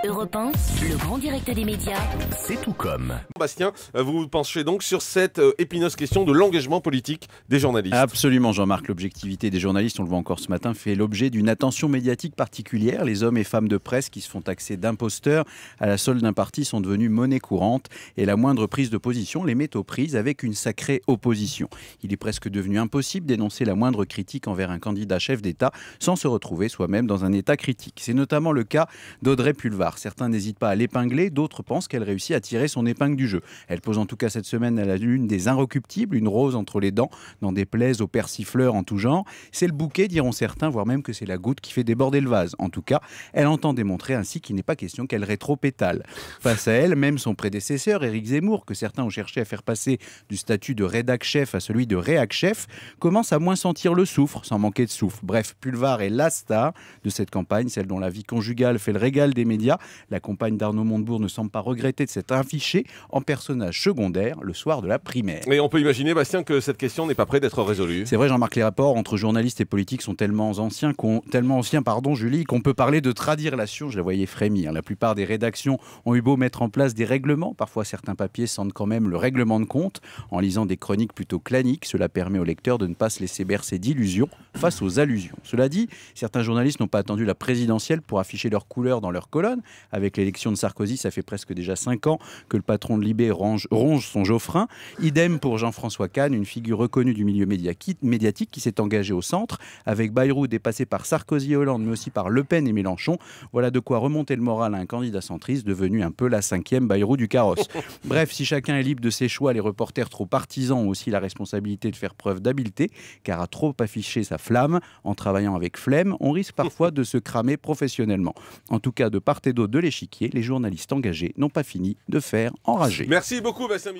Europe 1, le grand direct des médias. C'est tout comme. Bastien, vous vous penchez donc sur cette épineuse question de l'engagement politique des journalistes. Absolument, Jean-Marc. L'objectivité des journalistes, on le voit encore ce matin, fait l'objet d'une attention médiatique particulière. Les hommes et femmes de presse qui se font taxer d'imposteurs à la solde d'un parti sont devenus monnaie courante et la moindre prise de position les met aux prises avec une sacrée opposition. Il est presque devenu impossible d'énoncer la moindre critique envers un candidat chef d'État sans se retrouver soi-même dans un état critique. C'est notamment le cas d'Audrey Pulvar. Certains n'hésitent pas à l'épingler, d'autres pensent qu'elle réussit à tirer son épingle du jeu. Elle pose en tout cas cette semaine à la une des inrecuptibles, une rose entre les dents, n'en déplaise aux persifleurs en tout genre. C'est le bouquet, diront certains, voire même que c'est la goutte qui fait déborder le vase. En tout cas, elle entend démontrer ainsi qu'il n'est pas question qu'elle rétro-pétale. Face à elle, même son prédécesseur, Éric Zemmour, que certains ont cherché à faire passer du statut de rédac-chef à celui de réac-chef, commence à moins sentir le soufre, sans manquer de souffle. Bref, Pulvar est la star de cette campagne, celle dont la vie conjugale fait le régal des médias. La compagne d'Arnaud Montebourg ne semble pas regretter de s'être affichée en personnage secondaire le soir de la primaire. Et on peut imaginer, Bastien, que cette question n'est pas près d'être résolue. C'est vrai, Jean-Marc, les rapports entre journalistes et politiques sont tellement anciens, Julie, qu'on peut parler de tradirelation. Je la voyais frémir. La plupart des rédactions ont eu beau mettre en place des règlements. Parfois, certains papiers sentent quand même le règlement de compte. En lisant des chroniques plutôt claniques, cela permet aux lecteurs de ne pas se laisser bercer d'illusions face aux allusions. Cela dit, certains journalistes n'ont pas attendu la présidentielle pour afficher leurs couleurs dans leurs colonnes. Avec l'élection de Sarkozy, ça fait presque déjà 5 ans que le patron de Libé ronge son Geoffrin. Idem pour Jean-François Kahn, une figure reconnue du milieu médiatique qui s'est engagé au centre. Avec Bayrou dépassé par Sarkozy et Hollande, mais aussi par Le Pen et Mélenchon. Voilà de quoi remonter le moral à un candidat centriste devenu un peu la 5e Bayrou du carrosse. Bref, si chacun est libre de ses choix, les reporters trop partisans ont aussi la responsabilité de faire preuve d'habileté, car à trop afficher sa flamme, en travaillant avec flemme, on risque parfois de se cramer professionnellement. En tout cas, de part et d'autre de l'échiquier, les journalistes engagés n'ont pas fini de faire enrager. Merci beaucoup, Bastien.